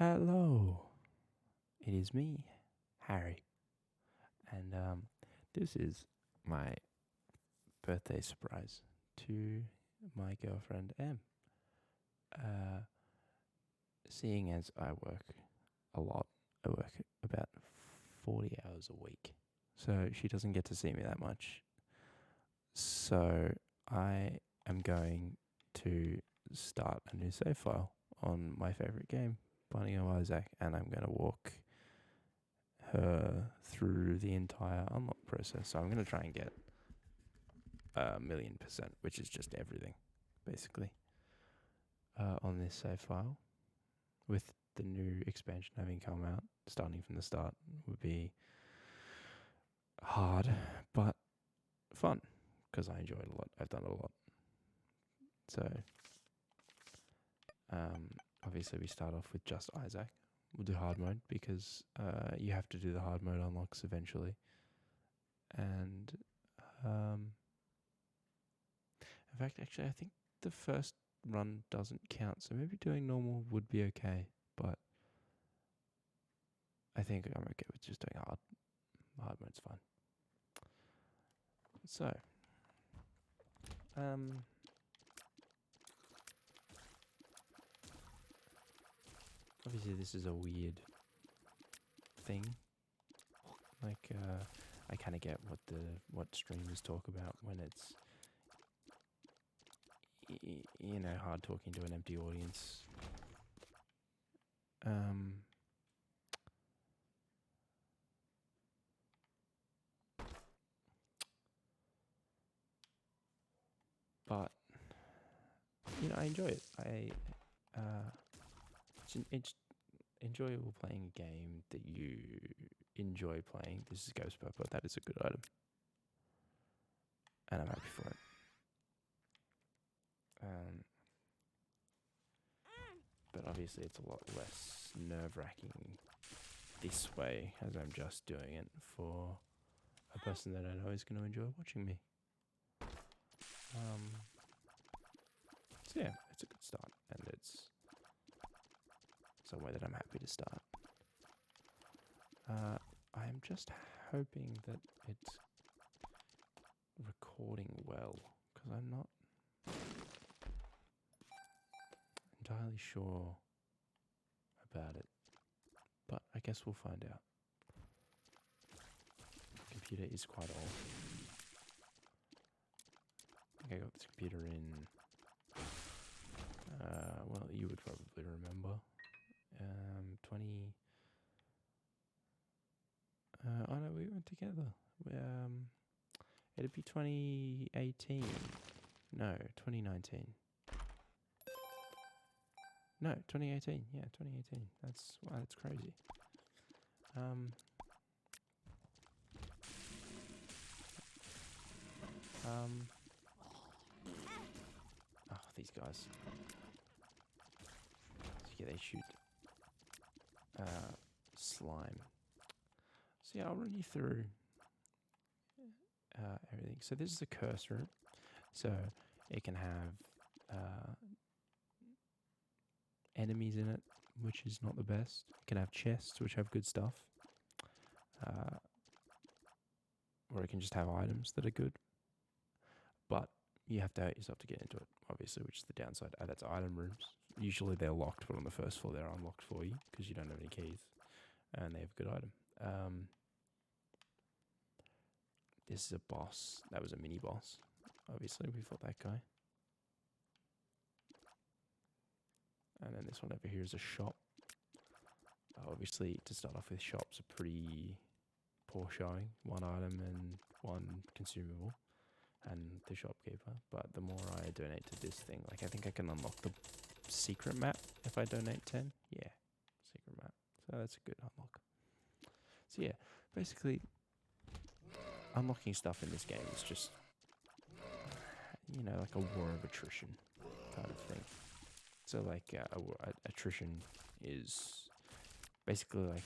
Hello, it is me, Harry, and this is my birthday surprise to my girlfriend Em. Uh, Seeing as I work a lot, I work about 40 hours a week, so she doesn't get to see me that much. So I am going to start a new save file on my favorite game, Binding of Isaac, and I'm going to walk her through the entire unlock process. So I'm going to try and get 1,000,000%, which is just everything, basically, on this save file. With the new expansion having come out, starting from the start would be hard, but fun, because I enjoy it a lot. I've done it a lot. So, obviously we start off with just Isaac. We'll do hard mode because you have to do the hard mode unlocks eventually. And in fact, actually, I think the first run doesn't count, so maybe doing normal would be okay. But I think I'm okay with just doing hard. Hard mode's fine. So, obviously this is a weird thing. Like, I kind of get what streamers talk about when it's hard talking to an empty audience. But I enjoy it. It's enjoyable playing a game that you enjoy playing. This is Ghost Pepper. That is a good item, and I'm happy for it. But obviously it's a lot less nerve-wracking this way, as I'm just doing it for a person that I know is going to enjoy watching me. So yeah, it's a good start, and it's somewhere that I'm happy to start. I'm just hoping that it's recording well, because I'm not entirely sure about it, but I guess we'll find out. The computer is quite old. I think I got this computer in, well, you would probably remember, 20... oh no, we went together. It'd be 2018. No, 2019. No, 2018. Yeah, 2018. That's crazy. Oh, these guys. So yeah, they shoot slime. So yeah, I'll run you through everything. So this is a cursor. So it can have enemies in it, which is not the best. It can have chests, which have good stuff. Or it can just have items that are good. But you have to hurt yourself to get into it, obviously, which is the downside. That's item rooms. Usually they're locked, but on the first floor they're unlocked for you because you don't have any keys. And they have a good item. This is a boss. That was a mini boss. Obviously, we fought that guy. And then this one over here is a shop. Obviously, to start off with, shops are pretty poor showing. One item and one consumable. And the shopkeeper. But the more I donate to this thing, like I think I can unlock the secret map if I donate 10. Yeah, secret map. So that's a good unlock. So yeah, basically, unlocking stuff in this game is just, like a war of attrition kind of thing. So like attrition is basically like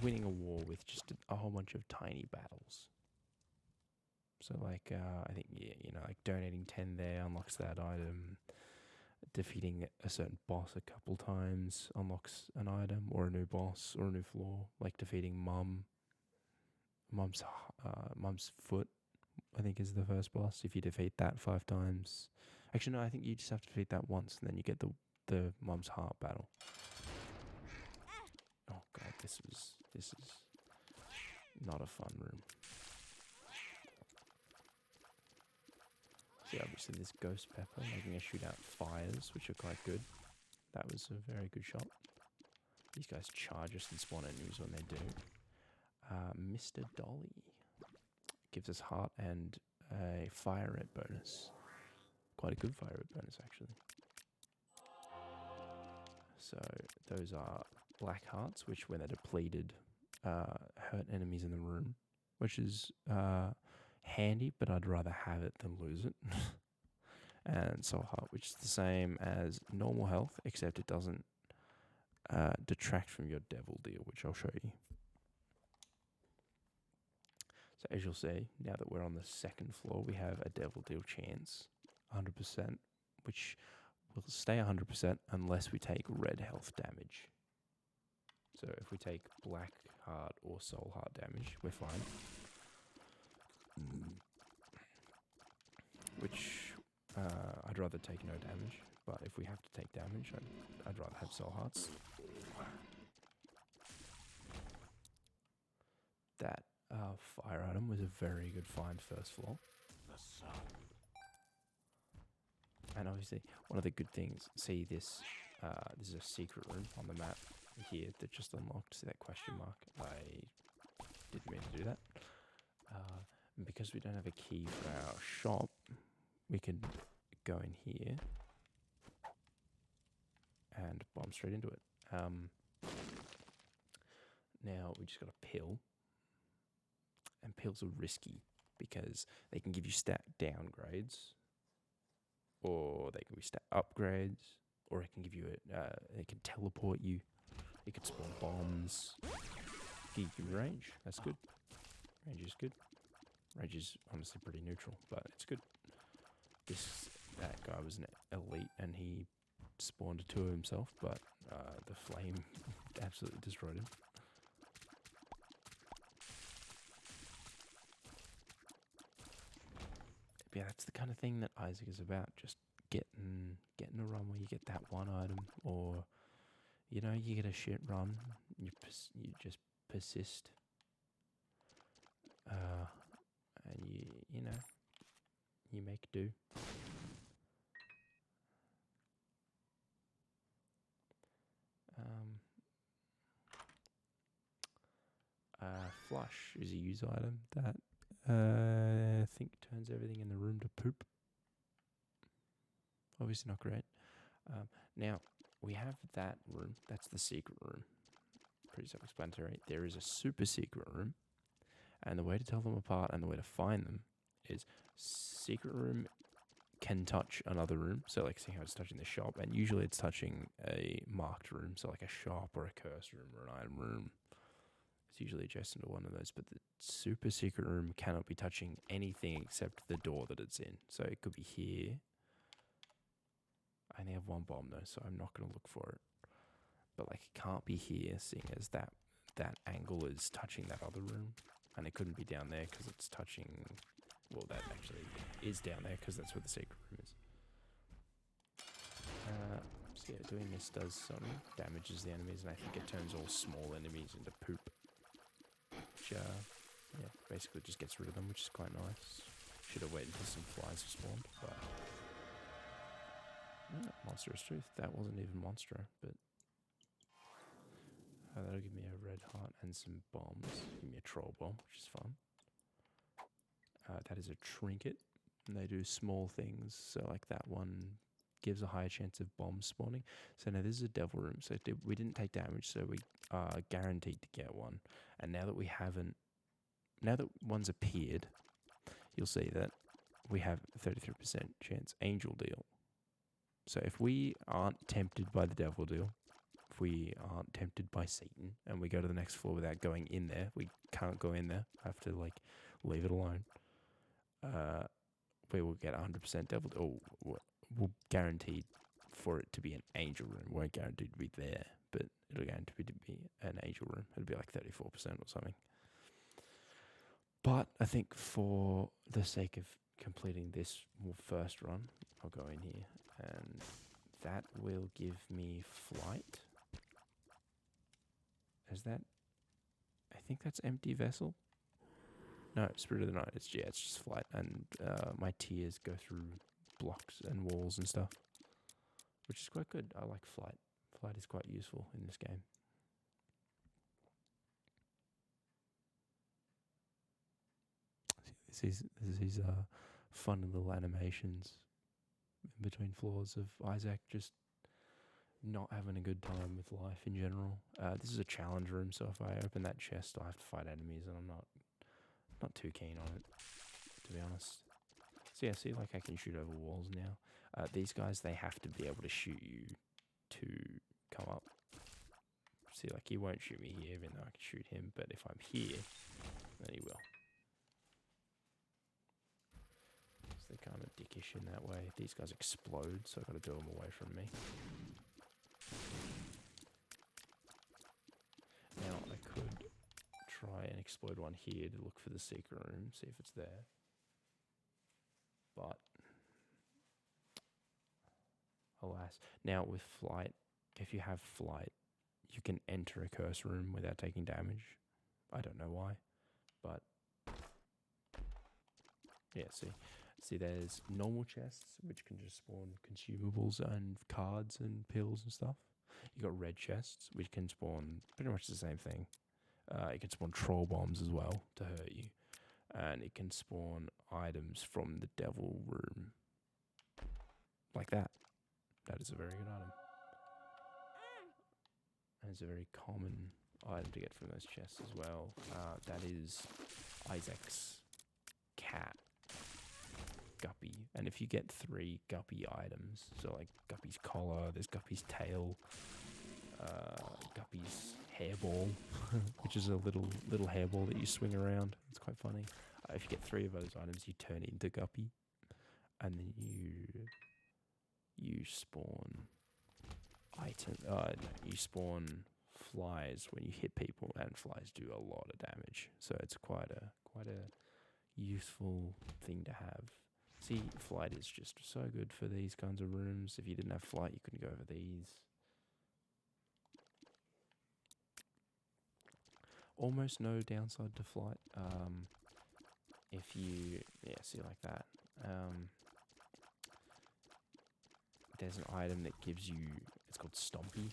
winning a war with just a whole bunch of tiny battles. So like I think like donating 10 there unlocks that item. defeating a certain boss a couple times unlocks an item or a new boss or a new floor, like defeating Mum's foot, I think, is the first boss. If you defeat that 5 times, actually no, I think you just have to defeat that once, and then you get the Mum's heart battle. Oh god, this is not a fun room. See, obviously this Ghost Pepper making us shoot out fires, which are quite good. That was a very good shot. These guys charge us and spawn enemies when they do. Mr. Dolly gives us heart and a fire rate bonus. Quite a good fire rate bonus, actually. So those are black hearts, which when they're depleted, hurt enemies in the room, which is handy, but I'd rather have it than lose it. And soul heart, which is the same as normal health, except it doesn't detract from your devil deal, which I'll show you. So as you'll see, now that we're on the second floor, we have a devil deal chance, 100%, which will stay 100% unless we take red health damage. So if we take black heart or soul heart damage, we're fine. Which I'd rather take no damage, but if we have to take damage, I'd rather have soul hearts. That fire item was a very good find first floor. And obviously, one of the good things, see this, this is a secret room on the map here that just unlocked. See that question mark? I didn't mean to do that. And because we don't have a key for our shop, we can go in here and bomb straight into it. Now we just got a pill, and pills are risky because they can give you stat downgrades, or they can be stat upgrades, or it can give you it can teleport you. It can spawn bombs. Give you range. That's good. Range is good. Range is honestly pretty neutral, but it's good. That guy was an elite, and he spawned a 2 of himself, but the flame absolutely destroyed him. Yeah, that's the kind of thing that Isaac is about. Just getting a run where you get that one item, or you get a shit run. You just persist, and you make do. Flush is a use item that I think turns everything in the room to poop. Obviously not great. Now, we have that room. That's the secret room. Pretty self-explanatory. There is a super secret room. And the way to tell them apart and the way to find them is secret room can touch another room. So like see how it's touching the shop. And usually it's touching a marked room. So like a shop or a curse room or an item room. It's usually adjacent to one of those, but the super secret room cannot be touching anything except the door that it's in. So it could be here. I only have one bomb though, so I'm not going to look for it. But like it can't be here, seeing as that angle is touching that other room, and it couldn't be down there because it's touching. Well, that actually is down there because that's where the secret room is. So yeah, doing this does some damages the enemies, and I think it turns all small enemies into poop. Which, yeah, basically just gets rid of them, which is quite nice. Should have waited until some flies have spawned, but... Monstrous Truth. That wasn't even Monstro, but... that'll give me a red heart and some bombs. Give me a troll bomb, which is fun. That is a trinket, and they do small things, so like that one gives a higher chance of bombs spawning. So now this is a devil room, so we didn't take damage, so we are guaranteed to get one. And now that now that one's appeared, you'll see that we have a 33% chance angel deal. So if we aren't tempted by the devil deal, if we aren't tempted by Satan, and we go to the next floor without going in there, we can't go in there, have to like leave it alone, we will get 100% devil deal. We'll guaranteed for it to be an angel room. Won't guarantee to be there, but it'll guarantee to be an angel room. It'll be like 34% or something. But I think for the sake of completing this first run, I'll go in here, and that will give me flight. Is that? I think that's empty vessel. No, Spirit of the Night. It's just flight, and my tiers go through blocks and walls and stuff, which is quite good. I like flight. Flight is quite useful in this game. These fun little animations in between floors of Isaac just not having a good time with life in general. This is a challenge room, so if I open that chest, I have to fight enemies, and I'm not too keen on it, to be honest. So yeah, see, like I can shoot over walls now. These guys, they have to be able to shoot you to come up. See, like he won't shoot me here, even though I can shoot him, but if I'm here, then he will. So they're kind of dickish in that way. These guys explode, so I've got to do them away from me. Now, I could try and explode one here to look for the secret room, see if it's there. But, alas. Now, with flight, if you have flight, you can enter a curse room without taking damage. I don't know why, but yeah, see, there's normal chests, which can just spawn consumables and cards and pills and stuff. You got red chests, which can spawn pretty much the same thing. It can spawn troll bombs as well to hurt you, and it can spawn items from the devil room, like that. That is a very good item. And it's a very common item to get from those chests as well. That is Isaac's cat, Guppy. And if you get 3 Guppy items, so like Guppy's collar, there's Guppy's tail, Guppy's hairball, which is a little hairball that you swing around. It's quite funny. If you get 3 of those items, you turn into Guppy, and then you spawn you spawn flies when you hit people, and flies do a lot of damage. So it's quite a useful thing to have. See, flight is just so good for these kinds of rooms. If you didn't have flight, you couldn't go over these. Almost no downside to flight. If you, see, like that. There's an item that gives you, it's called Stompy,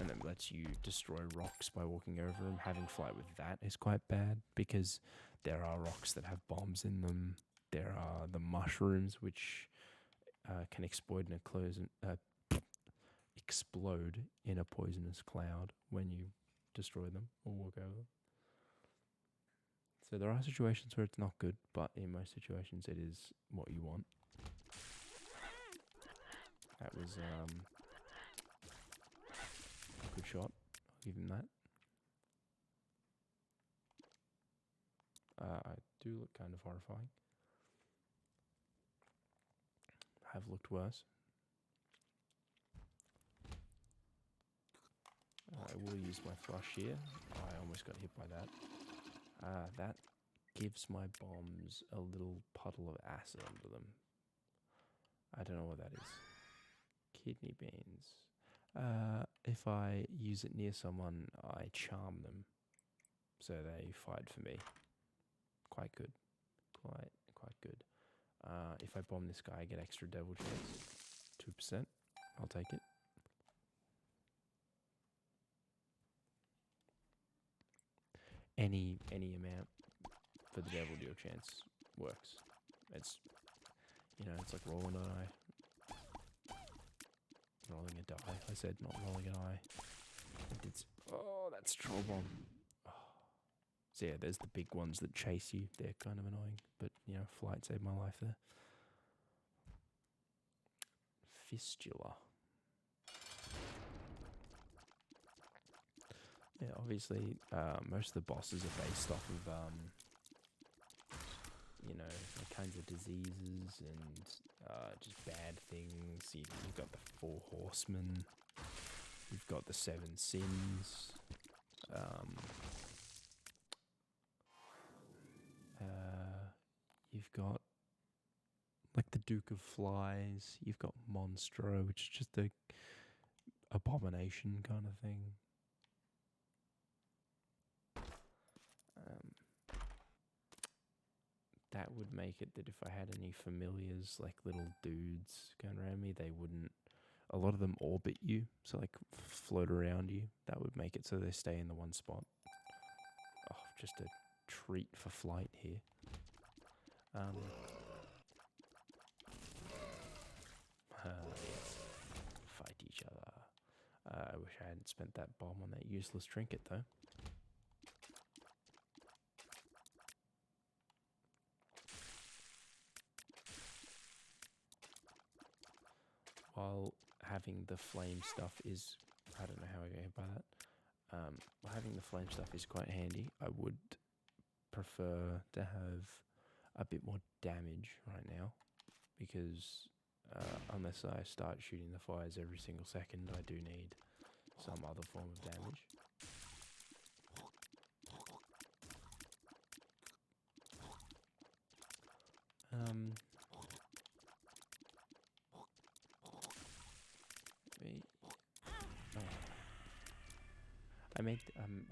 and it lets you destroy rocks by walking over them. Having flight with that is quite bad, because there are rocks that have bombs in them. There are the mushrooms, which can explode in a poisonous cloud when you destroy them or walk over them. So there are situations where it's not good, but in most situations it is what you want. That was a good shot. I'll give him that. I do look kind of horrifying. Have looked worse. I will use my flush here. I almost got hit by that. That gives my bombs a little puddle of acid under them. I don't know what that is. Kidney beans. If I use it near someone, I charm them, so they fight for me. Quite good. Quite good. If I bomb this guy, I get extra devil chance. 2%. I'll take it. Any amount for the devil deal chance works. It's like rolling an eye. Rolling a die. I said not rolling an eye. That's troll bomb. Oh. So yeah, there's the big ones that chase you. They're kind of annoying, but flight saved my life there. Fistula. Yeah, obviously, most of the bosses are based off of, kinds of diseases and just bad things. You've got the 4 Horsemen. You've got the Seven Sins. You've got like the Duke of Flies. You've got Monstro, which is just a abomination kind of thing. That would make it that if I had any familiars, like little dudes going around me, they wouldn't. A lot of them orbit you, so like float around you. That would make it so they stay in the one spot. Oh, just a treat for flight here. Yes. Fight each other. I wish I hadn't spent that bomb on that useless trinket though. While having the flame stuff is, I don't know how I go by that. While having the flame stuff is quite handy, I would prefer to have a bit more damage right now, because unless I start shooting the fires every single second, I do need some other form of damage.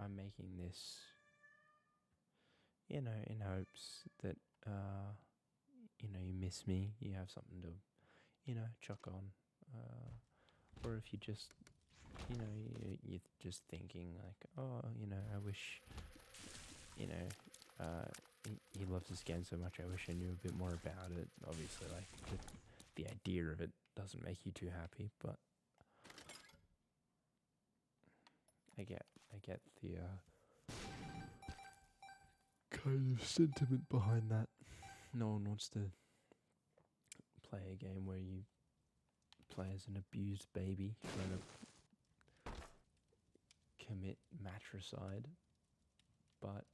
I'm making this, you know, in hopes that you know, you miss me, you have something to, you know, chuck on, or if you just, you know, you're just thinking like, oh, you know, I wish, you know, he loves this game so much, I wish I knew a bit more about it. Obviously, like, the idea of it doesn't make you too happy, but I get the kind of sentiment behind that. No one wants to play a game where you play as an abused baby trying to commit matricide. But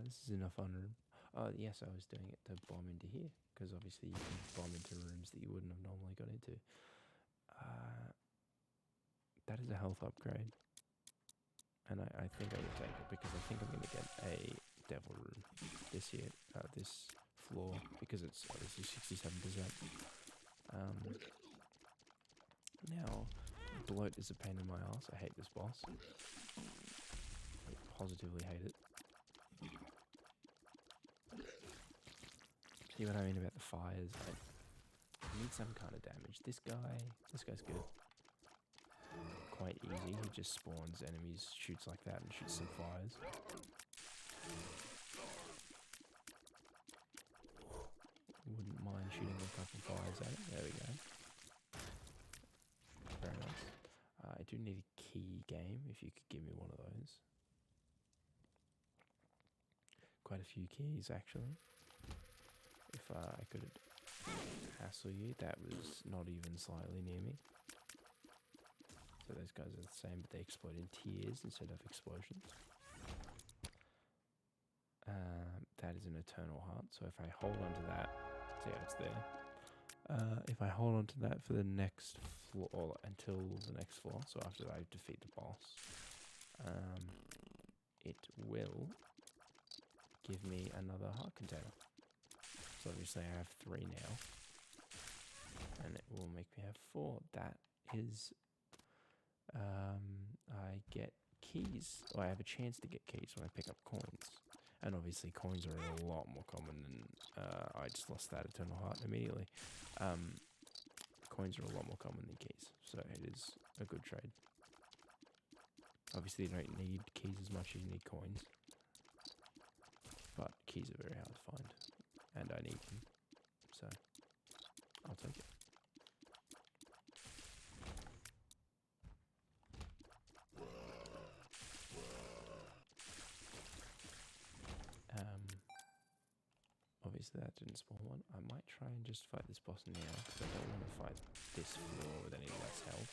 this is in a fun room. Oh yes, I was doing it to bomb into here, because obviously you can bomb into rooms that you wouldn't have normally got into. That is a health upgrade, and I think I will take it, because I think I'm going to get a devil room this year, this floor, because it's obviously 67%. Now, bloat is a pain in my ass. I hate this boss. I positively hate it. See what I mean about the fires? I need some kind of damage. This guy's good. Quite easy. He just spawns enemies, shoots like that, and shoots some fires. Wouldn't mind shooting a couple fires at it. There we go. Very nice. I do need a key game, if you could give me one of those. Quite a few keys, actually. If I could hassle you, that was not even slightly near me. So those guys are the same, but they explode in tiers instead of explosions. That is an eternal heart, so if I hold on to that, see how it's there. If I hold on to that for the next floor, or until the next floor, so after I defeat the boss, it will give me another heart container. So obviously I have 3 now, and it will make me have 4. That is, I get keys, or I have a chance to get keys when I pick up coins. And obviously coins are a lot more common than, I just lost that eternal heart immediately. Coins are a lot more common than keys, so it is a good trade. Obviously you don't need keys as much as you need coins, but keys are very hard to find, and I need them, so I'll take it. Obviously that didn't spawn one. I might try and just fight this boss now, because I don't want to fight this floor with any less health.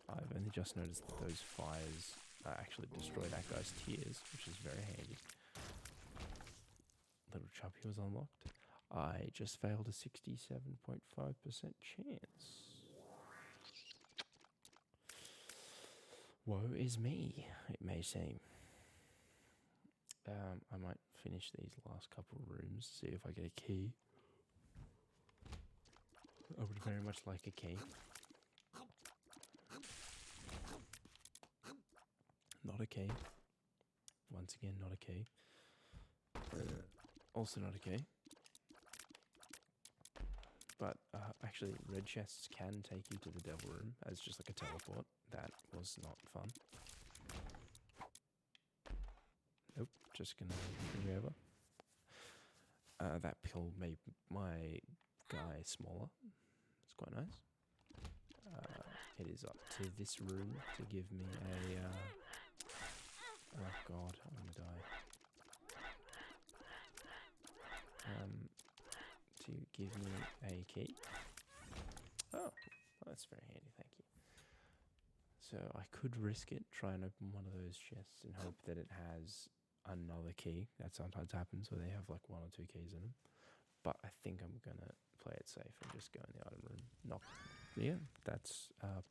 I've only just noticed that those fires actually destroy that guy's tears, which is very handy. Little Chuppy was unlocked. I just failed a 67.5% chance. Woe is me, it may seem. I might finish these last couple rooms, see if I get a key. I would very much like a key. Not a key. Once again, not a key. Also not a key. But actually, red chests can take you to the devil room as just like a teleport. That was not fun. Nope, just gonna bring me over. That pill made my guy smaller. It's quite nice. It is up to this room to give me a... oh god, I'm gonna die. To give me a key. Oh, that's very handy, thank you. So I could risk it, try and open one of those chests and hope that it has another key. That sometimes happens where they have like 1 or 2 keys in them. But I think I'm gonna play it safe and just go in the item room. Knock. Yeah, that's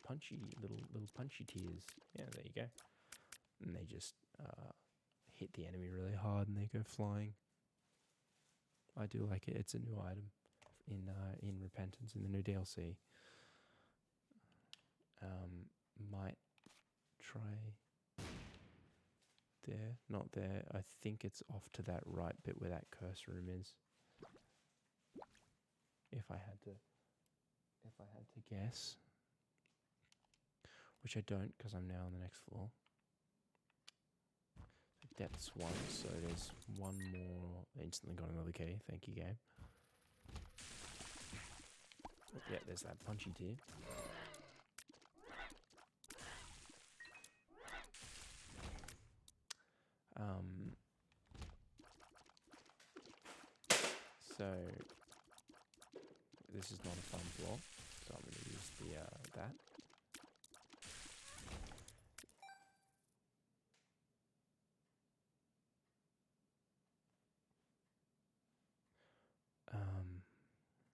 punchy, little punchy tears. Yeah, there you go. And they just hit the enemy really hard and they go flying. I do like it. It's a new item in Repentance in the new DLC. Might try there, not there. I think it's off to that right bit where that curse room is. If I had to guess, which I don't because I'm now on the next floor. Depths 1, so there's one more. Instantly got another key. Thank you, game. Oh, yeah, there's that punchy tear. So this is not a fun floor, so I'm going to use the that.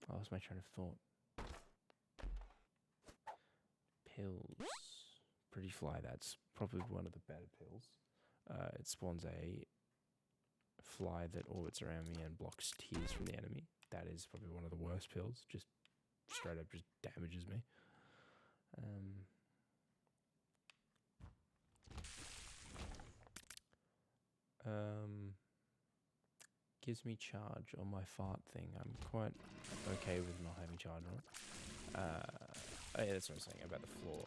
I lost my train of thought. Pills. Pretty fly, that's probably one of the better pills. It spawns a fly that orbits around me and blocks tears from the enemy. That is probably one of the worst pills. Just straight up just damages me. Gives me charge on my fart thing. I'm quite okay with not having charge on it. Oh yeah, that's what I'm saying about the floor.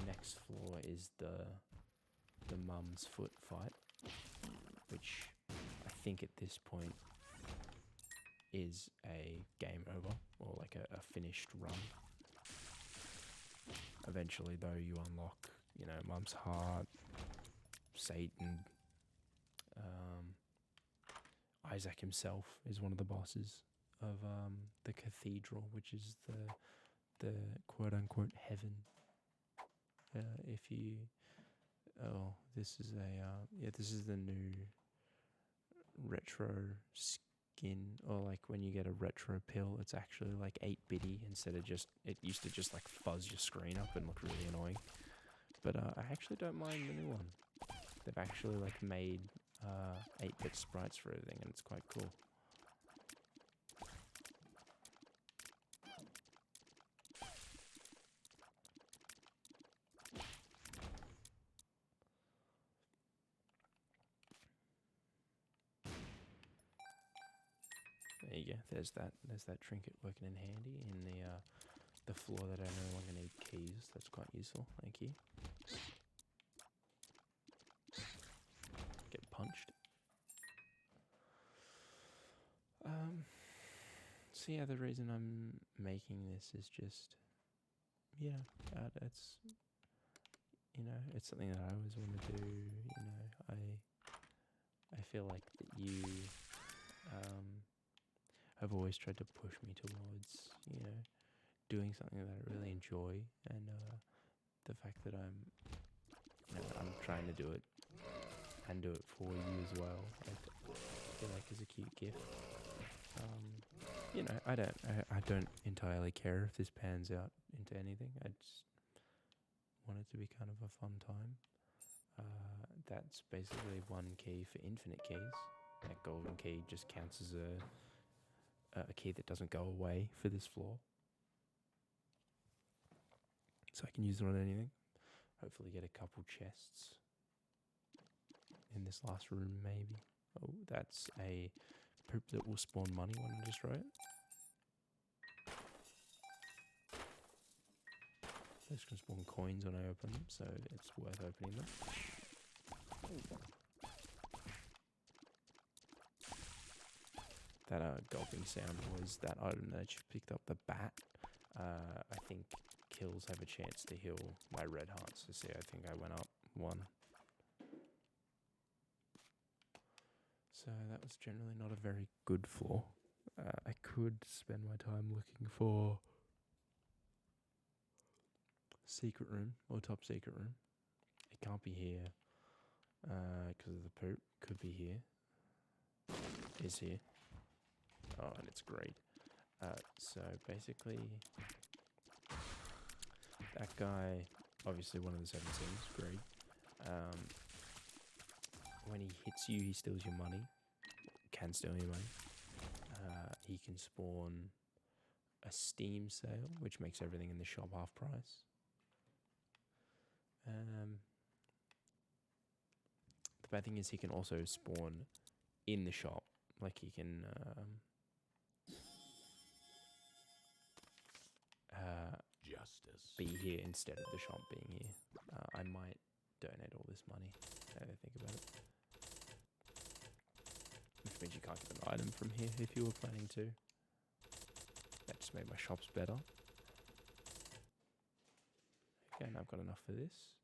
Next floor is the mum's foot fight, which I think at this point is a game over, or like a finished run. Eventually, though, you unlock, Mum's Heart, Satan, Isaac himself is one of the bosses of the cathedral, which is the quote-unquote heaven. This is the new retro skin, or like when you get a retro pill, it's actually like 8-bitty instead of it used to just like fuzz your screen up and look really annoying. But I actually don't mind the new one. They've actually like made 8-bit sprites for everything, and it's quite cool. There you go. There's that trinket working in handy in the floor that I no longer need keys. That's quite useful. Thank you. Get punched. So yeah, the reason I'm making this is just, it's, it's something that I always want to do. I feel like that you have always tried to push me towards, doing something that I really enjoy, and the fact that I'm trying to do it and do it for you as well. I feel like is a cute gift. You know, I don't entirely care if this pans out into anything. I just want it to be kind of a fun time. That's basically one key for infinite keys. That golden key just counts as a key that doesn't go away for this floor. So I can use it on anything. Hopefully get a couple chests in this last room, maybe. Oh, that's a poop that will spawn money when you destroy it. Those can spawn coins when I open them, so it's worth opening them. That gulping sound was that item that I just picked up, the bat. I think kills have a chance to heal my red hearts. So see, I think I went up one. So that was generally not a very good floor. I could spend my time looking for secret room or top secret room. It can't be here because of the poop. Could be here. Is here. Oh, and it's great. So basically, that guy, obviously one of the 7 sins, great. When he hits you, he steals your money. Can steal your money. He can spawn a Steam sale, which makes everything in the shop half price. The bad thing is he can also spawn in the shop. Like he can Justice. be here instead of the shop being here. I might donate all this money, now that I think about it. Which means you can't get an item from here if you were planning to. That just made my shops better. Okay, and I've got enough for this.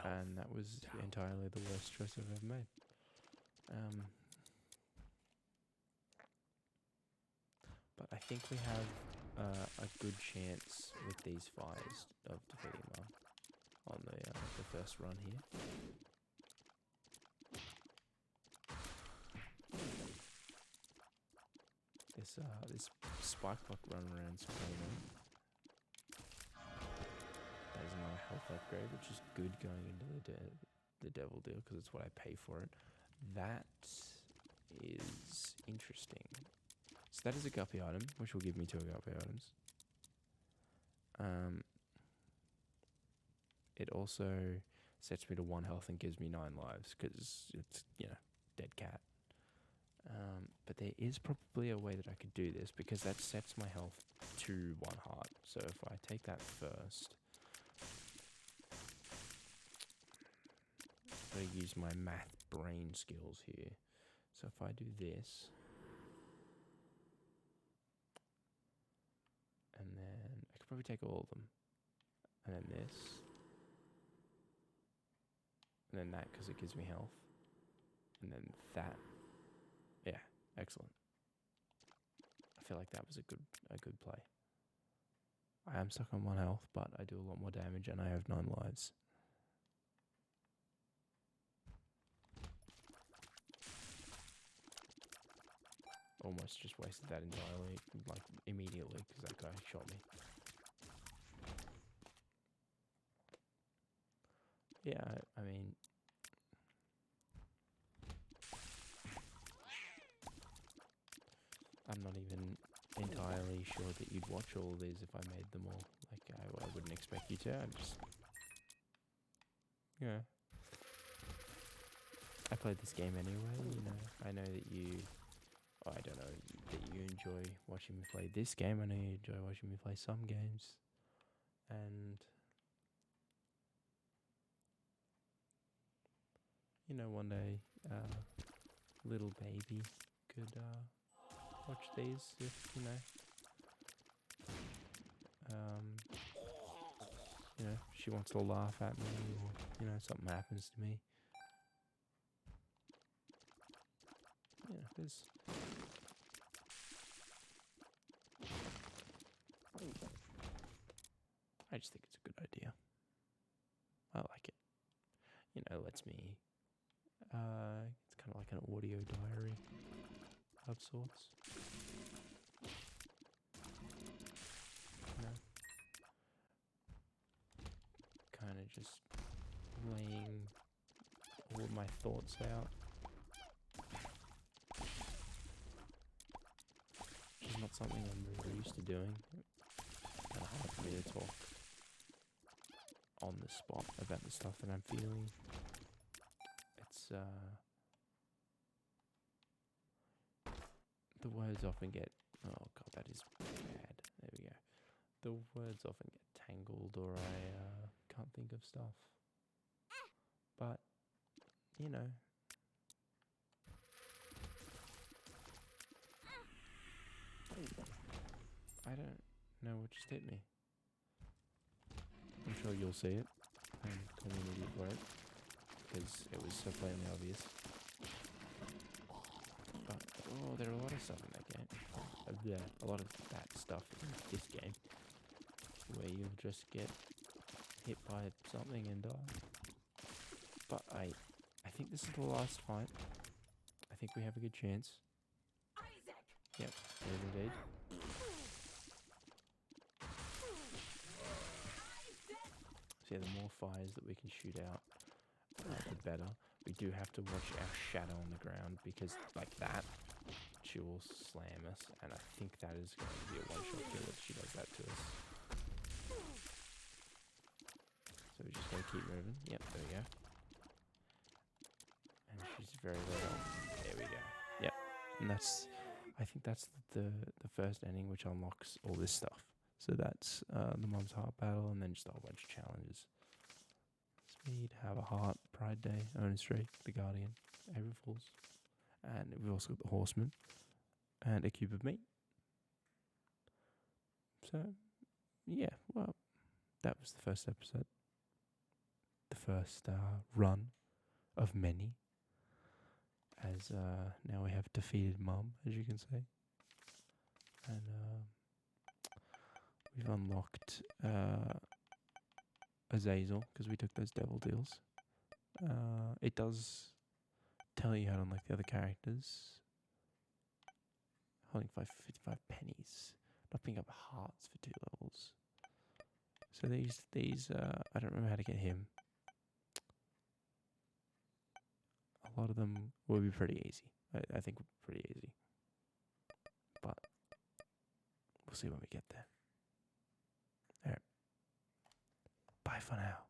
And that was entirely the worst choice I've ever made. But I think we have a good chance with these fires of defeating them on the first run here. This spike block run around screaming. There's another health upgrade, which is good going into the devil deal because it's what I pay for it. That is interesting. So that is a guppy item, which will give me 2 guppy items. It also sets me to 1 health and gives me 9 lives because it's, dead cat. But there is probably a way that I could do this because that sets my health to 1 heart. So if I take that first, I'm going to use my math brain skills here. So if I do this, and then I could probably take all of them, and then this, and then that because it gives me health, and then that. Yeah, excellent. I feel like that was a good play. I am stuck on 1 health, but I do a lot more damage, and I have 9 lives. Almost just wasted that entirely, like immediately, because that guy shot me. Yeah, I mean, I'm not even entirely sure that you'd watch all of these if I made them all. Like, I wouldn't expect you to. I played this game anyway, I know that you... Oh, I don't know that you enjoy watching me play this game. I know you enjoy watching me play some games. And... one day, little baby could watch these if, she wants to laugh at me or, something happens to me. There's... I just think it's a good idea. I like it. It lets me... it's kind of like an audio diary. of sorts. You know, kind of just laying all of my thoughts out. It's not something I'm really used to doing. And hard for me to talk on the spot about the stuff that I'm feeling. It's the words often get, oh god, that is bad. There we go. The words often get tangled, or I can't think of stuff. But you know, I don't know what just hit me. I'm sure you'll see it and call me an idiot for it, because it was so plainly obvious. But, oh, there are a lot of stuff in that game. Yeah, a lot of that stuff in this game, where you'll just get hit by something and die. But I think this is the last fight. I think we have a good chance. Isaac! Yep, it is indeed. So yeah, the more fires that we can shoot out, the better. We do have to watch our shadow on the ground, because like that, she will slam us, and I think that is going to be a one-shot kill if she does that to us. So we just got to keep moving. Yep, there we go. And she's very low. There we go. Yep, and I think that's the first ending, which unlocks all this stuff. So that's the Mom's Heart battle, and then just a whole bunch of challenges. Speed, Have a Heart, Pride Day, Own Streak, The Guardian, April Fools. And we've also got the Horseman and a cube of meat. So, yeah, well, that was the first episode. The first run of many. As now we have defeated Mum, as you can see. And we've unlocked Azazel, because we took those devil deals. It does tell you how to unlock the other characters. Holding 55 pennies. Not picking up hearts for 2 levels. So these I don't remember how to get him. A lot of them will be pretty easy. I think pretty easy. But we'll see when we get there. Alright. Bye for now.